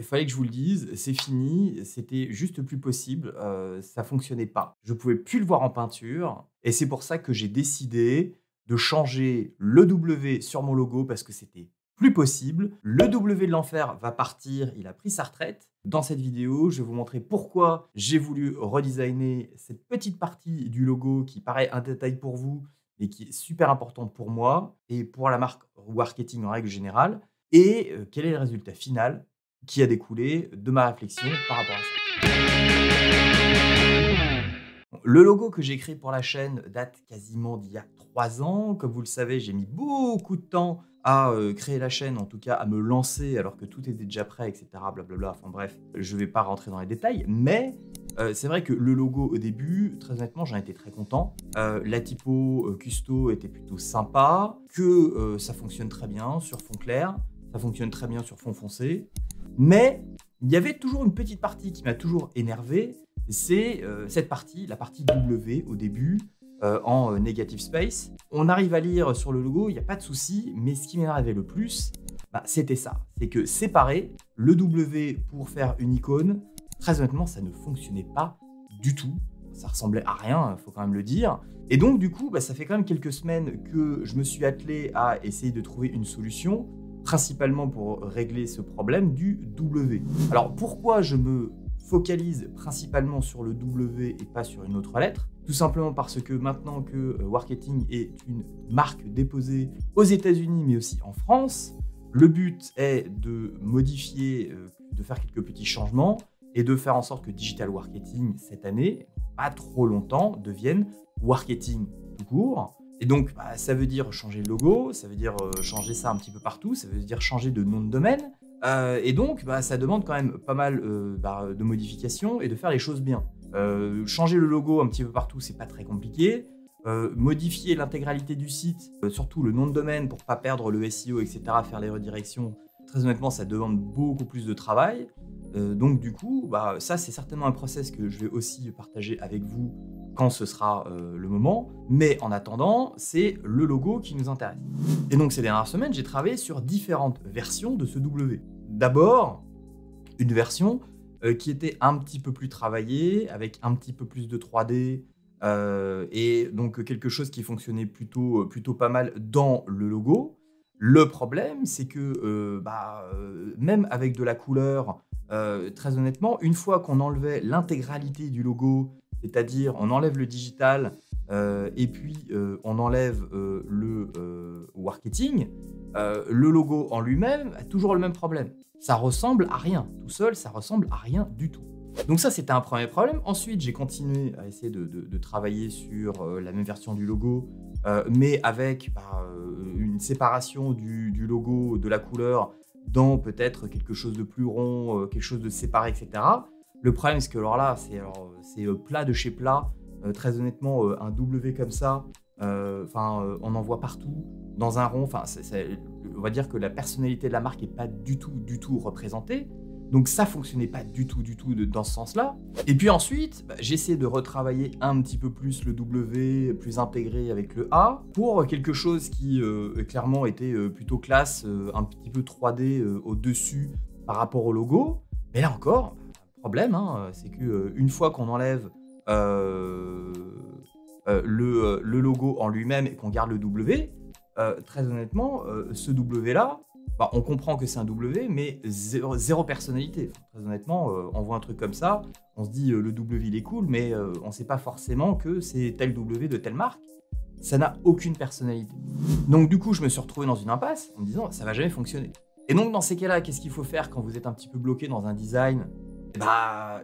Il fallait que je vous le dise, c'est fini, c'était juste plus possible, ça fonctionnait pas. Je pouvais plus le voir en peinture et c'est pour ça que j'ai décidé de changer le W sur mon logo parce que c'était plus possible. Le W de l'enfer va partir, il a pris sa retraite. Dans cette vidéo, je vais vous montrer pourquoi j'ai voulu redesigner cette petite partie du logo qui paraît un détail pour vous, mais qui est super importante pour moi et pour la marque Warketing en règle générale. Et quel est le résultat final qui a découlé de ma réflexion par rapport à ça. Le logo que j'ai créé pour la chaîne date quasiment d'il y a 3 ans. Comme vous le savez, j'ai mis beaucoup de temps à créer la chaîne, en tout cas à me lancer alors que tout était déjà prêt, etc. Blablabla. Enfin bref, je ne vais pas rentrer dans les détails, mais c'est vrai que le logo au début, très honnêtement, j'en étais très content. La typo custo était plutôt sympa, que ça fonctionne très bien sur fond clair, ça fonctionne très bien sur fond foncé. Mais il y avait toujours une petite partie qui m'a toujours énervé, c'est cette partie, la partie W au début, en negative space. On arrive à lire sur le logo, il n'y a pas de souci, mais ce qui m'énervait le plus, c'était ça. C'est que séparer le W pour faire une icône, très honnêtement, ça ne fonctionnait pas du tout. Ça ressemblait à rien, il faut quand même le dire. Et donc, du coup, ça fait quand même quelques semaines que je me suis attelé à essayer de trouver une solution, principalement pour régler ce problème du W. Alors pourquoi je me focalise principalement sur le W et pas sur une autre lettre? Tout simplement parce que maintenant que Warketing est une marque déposée aux États-Unis mais aussi en France, le but est de modifier, de faire quelques petits changements et de faire en sorte que Digital Warketing cette année, pas trop longtemps, devienne Warketing tout court. Et donc, ça veut dire changer le logo, ça veut dire changer ça un petit peu partout, ça veut dire changer de nom de domaine. Et donc, ça demande quand même pas mal de modifications et de faire les choses bien. Changer le logo un petit peu partout, c'est pas très compliqué. Modifier l'intégralité du site, surtout le nom de domaine pour pas perdre le SEO, etc., faire les redirections, très honnêtement, ça demande beaucoup plus de travail. Donc du coup, ça c'est certainement un process que je vais aussi partager avec vous quand ce sera le moment. Mais en attendant, c'est le logo qui nous intéresse. Et donc ces dernières semaines, j'ai travaillé sur différentes versions de ce W. D'abord, une version qui était un petit peu plus travaillée, avec un petit peu plus de 3D, et donc quelque chose qui fonctionnait plutôt pas mal dans le logo. Le problème, c'est que même avec de la couleur, très honnêtement, une fois qu'on enlevait l'intégralité du logo, c'est-à-dire on enlève le digital et puis on enlève le Warketing, le logo en lui-même a toujours le même problème. Ça ressemble à rien. Tout seul, ça ressemble à rien du tout. Donc ça, c'était un premier problème. Ensuite, j'ai continué à essayer de travailler sur la même version du logo, mais avec une séparation du logo, de la couleur, dans peut-être quelque chose de plus rond, quelque chose de séparé, etc. Le problème, c'est que alors là, c'est plat de chez plat. Très honnêtement, un W comme ça, on en voit partout, dans un rond. On va dire que la personnalité de la marque n'est pas du tout représentée. Donc ça fonctionnait pas du tout dans ce sens-là. Et puis ensuite, j'ai essayé de retravailler un petit peu plus le W, plus intégré avec le A, pour quelque chose qui clairement était plutôt classe, un petit peu 3D au-dessus par rapport au logo. Mais là encore, problème, c'est qu'une fois qu'on enlève le logo en lui-même et qu'on garde le W, très honnêtement, ce W-là, on comprend que c'est un W, mais zéro personnalité. Très honnêtement, on voit un truc comme ça, on se dit le W il est cool, mais on ne sait pas forcément que c'est tel W de telle marque. Ça n'a aucune personnalité. Donc du coup, je me suis retrouvé dans une impasse en me disant ça va jamais fonctionner. Et donc dans ces cas-là, qu'est-ce qu'il faut faire quand vous êtes un petit peu bloqué dans un design?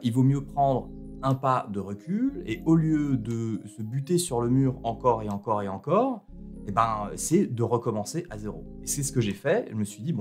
Il vaut mieux prendre un pas de recul et au lieu de se buter sur le mur encore et encore et encore, c'est de recommencer à zéro. Et c'est ce que j'ai fait. Je me suis dit,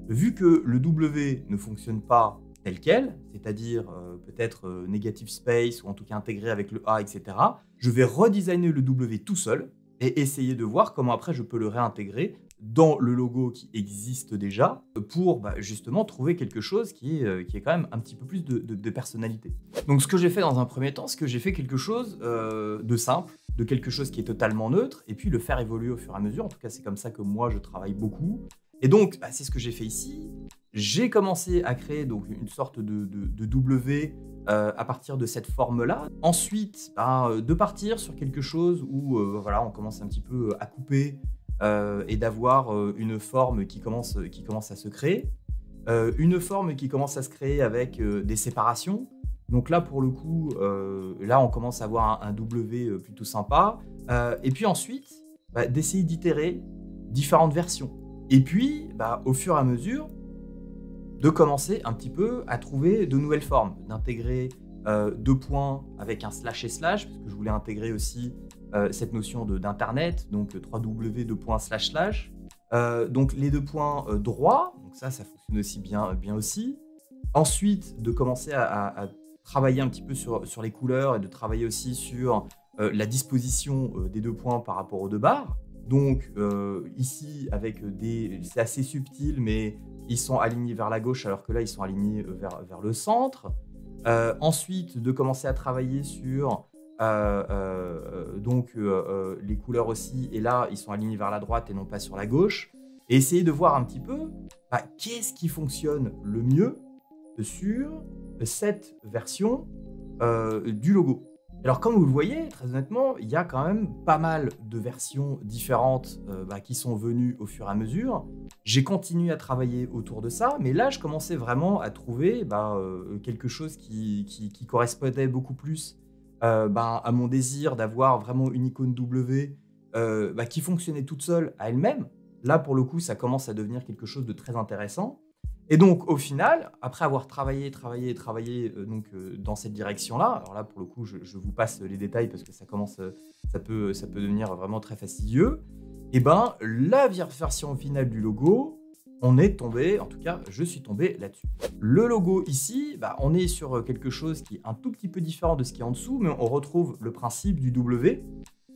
vu que le W ne fonctionne pas tel quel, c'est-à-dire peut-être negative space ou en tout cas intégré avec le A, etc., je vais redesigner le W tout seul et essayer de voir comment après je peux le réintégrer dans le logo qui existe déjà pour justement trouver quelque chose qui est quand même un petit peu plus de personnalité. Donc ce que j'ai fait dans un premier temps, c'est que j'ai fait quelque chose de simple, de quelque chose qui est totalement neutre, et puis le faire évoluer au fur et à mesure. En tout cas, c'est comme ça que moi, je travaille beaucoup. Et donc, c'est ce que j'ai fait ici. j'ai commencé à créer donc une sorte de W à partir de cette forme-là. Ensuite, de partir sur quelque chose où voilà, on commence un petit peu à couper et d'avoir une forme qui commence à se créer. Une forme qui commence à se créer avec des séparations. Donc là, pour le coup, là, on commence à avoir un W plutôt sympa. Et puis ensuite, d'essayer d'itérer différentes versions. Et puis, au fur et à mesure, de commencer un petit peu à trouver de nouvelles formes, d'intégrer deux points avec un slash et slash, parce que je voulais intégrer aussi cette notion d'internet, donc 3W, deux points slash slash. Donc les deux points droits, donc ça fonctionne aussi bien aussi. Ensuite, de commencer à travailler un petit peu sur les couleurs et de travailler aussi sur la disposition des deux points par rapport aux deux barres. Donc ici, c'est assez subtil, mais ils sont alignés vers la gauche, alors que là, ils sont alignés vers le centre. Ensuite, de commencer à travailler sur les couleurs aussi, et là, ils sont alignés vers la droite et non pas sur la gauche. Et essayer de voir un petit peu qu'est-ce qui fonctionne le mieux sur cette version du logo. Alors, comme vous le voyez, très honnêtement, il y a quand même pas mal de versions différentes qui sont venues au fur et à mesure. J'ai continué à travailler autour de ça, mais là, je commençais vraiment à trouver quelque chose qui correspondait beaucoup plus à mon désir d'avoir vraiment une icône W qui fonctionnait toute seule à elle-même. Là, pour le coup, ça commence à devenir quelque chose de très intéressant. Et donc, au final, après avoir travaillé dans cette direction-là, alors là, pour le coup, je vous passe les détails parce que ça peut devenir vraiment très fastidieux. Et la version finale du logo, je suis tombé là-dessus. Le logo ici, on est sur quelque chose qui est un tout petit peu différent de ce qui est en dessous, mais on retrouve le principe du W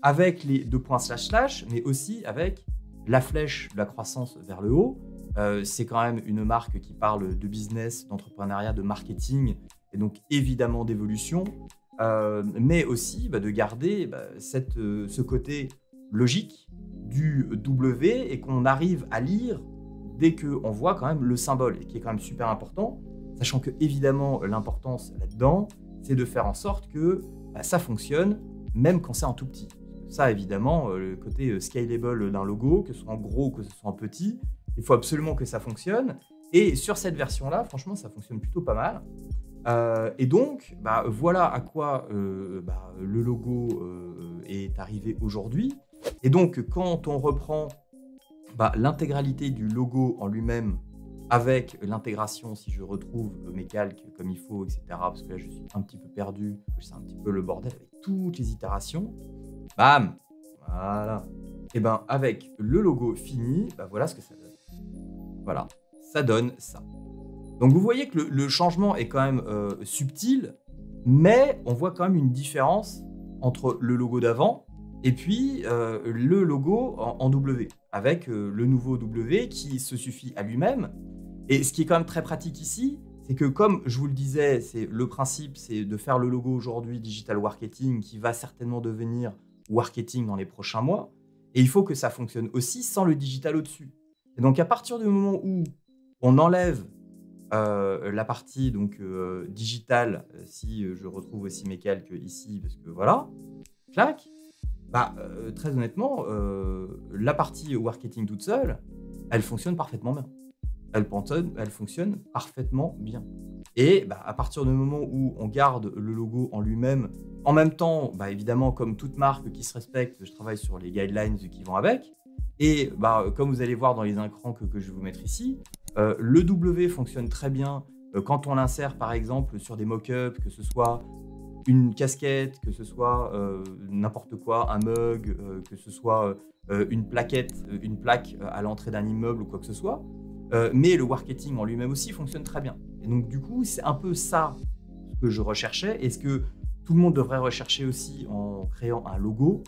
avec les deux points slash slash, mais aussi avec la flèche de la croissance vers le haut. C'est quand même une marque qui parle de business, d'entrepreneuriat, de marketing, et donc évidemment d'évolution, mais aussi de garder ce côté logique du W et qu'on arrive à lire dès qu'on voit quand même le symbole, et qui est quand même super important, sachant que évidemment l'importance là-dedans, c'est de faire en sorte que ça fonctionne, même quand c'est en tout petit. Ça, évidemment, le côté scalable d'un logo, que ce soit en gros ou que ce soit en petit, il faut absolument que ça fonctionne. Et sur cette version-là, franchement, ça fonctionne plutôt pas mal. Et donc, voilà à quoi le logo est arrivé aujourd'hui. Et donc, quand on reprend l'intégralité du logo en lui-même avec l'intégration, si je retrouve mes calques comme il faut, etc., parce que là, je suis un petit peu perdu, c'est un petit peu le bordel avec toutes les itérations. Bam! Voilà. Et avec le logo fini, voilà ce que ça donne. Voilà, ça donne ça. Donc vous voyez que le changement est quand même subtil, mais on voit quand même une différence entre le logo d'avant et puis le logo en W, avec le nouveau W qui se suffit à lui-même. Et ce qui est quand même très pratique ici, c'est que comme je vous le disais, le principe, c'est de faire le logo aujourd'hui digital marketing qui va certainement devenir marketing dans les prochains mois. Et il faut que ça fonctionne aussi sans le digital au-dessus. Et donc, à partir du moment où on enlève la partie digitale, si je retrouve aussi mes calques ici, parce que voilà, clac, très honnêtement, la partie marketing toute seule, elle fonctionne parfaitement bien. Elle fonctionne parfaitement bien. Et à partir du moment où on garde le logo en lui-même, en même temps, évidemment, comme toute marque qui se respecte, je travaille sur les guidelines qui vont avec. Et comme vous allez voir dans les écrans que je vais vous mettre ici, le W fonctionne très bien quand on l'insère par exemple sur des mock-ups, que ce soit une casquette, que ce soit n'importe quoi, un mug, que ce soit une plaque à l'entrée d'un immeuble ou quoi que ce soit. Mais le marketing en lui-même aussi fonctionne très bien. Et donc du coup, c'est un peu ça que je recherchais et ce que tout le monde devrait rechercher aussi en créant un logo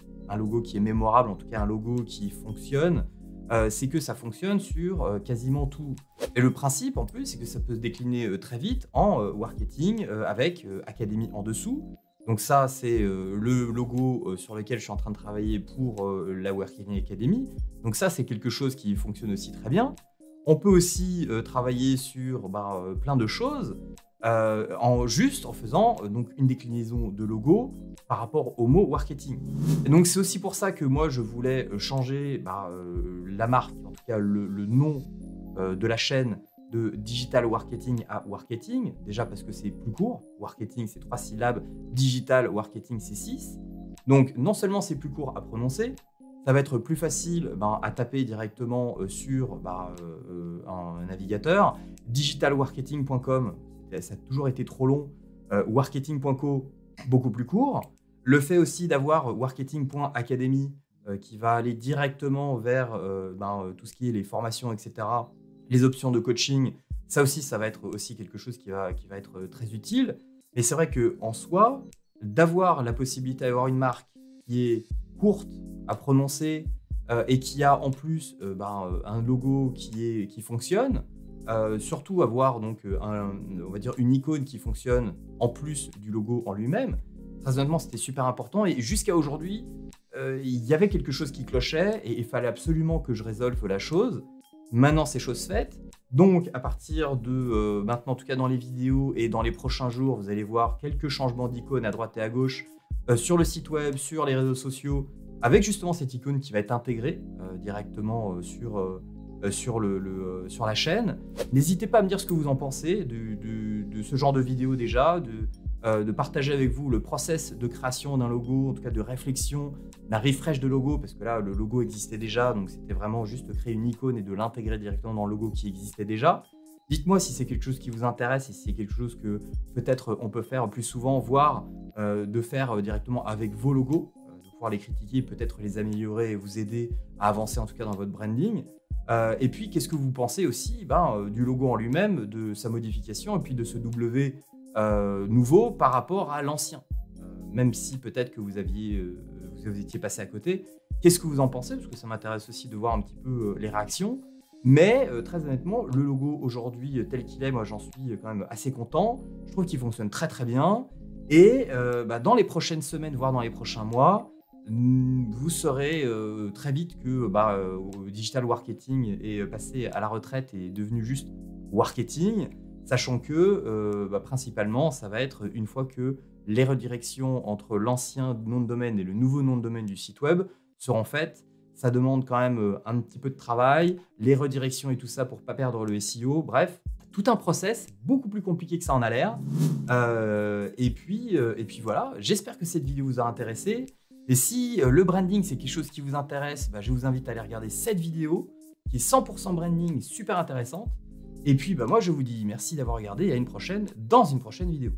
qui est mémorable, en tout cas un logo qui fonctionne, c'est que ça fonctionne sur quasiment tout. Et le principe en plus, c'est que ça peut se décliner très vite en marketing avec Academy en dessous. Donc ça, c'est le logo sur lequel je suis en train de travailler pour la Working Academy. Donc ça, c'est quelque chose qui fonctionne aussi très bien. On peut aussi travailler sur plein de choses en faisant donc une déclinaison de logo par rapport au mot marketing. Et donc c'est aussi pour ça que moi je voulais changer la marque, en tout cas le nom de la chaîne de Digital Marketing à Marketing. Déjà parce que c'est plus court. Marketing c'est 3 syllabes, Digital Marketing c'est 6. Donc non seulement c'est plus court à prononcer, ça va être plus facile à taper directement sur un navigateur. Digitalmarketing.com, ça a toujours été trop long. Marketing.co, beaucoup plus court. Le fait aussi d'avoir marketing.academy qui va aller directement vers tout ce qui est les formations, etc., les options de coaching, ça aussi, ça va être aussi quelque chose qui va être très utile. Mais c'est vrai qu'en soi, d'avoir la possibilité d'avoir une marque qui est courte à prononcer et qui a en plus un logo qui fonctionne, surtout avoir donc on va dire une icône qui fonctionne en plus du logo en lui-même, très honnêtement c'était super important et jusqu'à aujourd'hui il y avait quelque chose qui clochait et il fallait absolument que je résolve la chose. Maintenant c'est chose faite, donc à partir de maintenant en tout cas dans les vidéos et dans les prochains jours vous allez voir quelques changements d'icônes à droite et à gauche sur le site web, sur les réseaux sociaux, avec justement cette icône qui va être intégrée directement sur la chaîne. N'hésitez pas à me dire ce que vous en pensez de ce genre de vidéo déjà, de partager avec vous le process de création d'un logo, en tout cas de réflexion, d'un refresh de logo, parce que là le logo existait déjà, donc c'était vraiment juste créer une icône et de l'intégrer directement dans le logo qui existait déjà. Dites-moi si c'est quelque chose qui vous intéresse et si c'est quelque chose que peut-être on peut faire plus souvent, voire de faire directement avec vos logos, de pouvoir les critiquer, peut-être les améliorer et vous aider à avancer en tout cas dans votre branding. Et puis, qu'est-ce que vous pensez aussi du logo en lui-même, de sa modification et puis de ce W nouveau par rapport à l'ancien, même si peut-être que vous étiez passé à côté. Qu'est-ce que vous en pensez? Parce que ça m'intéresse aussi de voir un petit peu les réactions. Mais très honnêtement, le logo aujourd'hui tel qu'il est, moi j'en suis quand même assez content. Je trouve qu'il fonctionne très très bien. Et dans les prochaines semaines, voire dans les prochains mois, vous saurez très vite que Digital Marketing est passé à la retraite et est devenu juste Marketing, sachant que principalement, ça va être une fois que les redirections entre l'ancien nom de domaine et le nouveau nom de domaine du site web seront faites. Ça demande quand même un petit peu de travail, les redirections et tout ça pour ne pas perdre le SEO. Bref, tout un process beaucoup plus compliqué que ça en a l'air. Et puis voilà, j'espère que cette vidéo vous a intéressé. Et si le branding, c'est quelque chose qui vous intéresse, je vous invite à aller regarder cette vidéo qui est 100% branding, super intéressante. Et puis moi, je vous dis merci d'avoir regardé et à une prochaine dans une prochaine vidéo.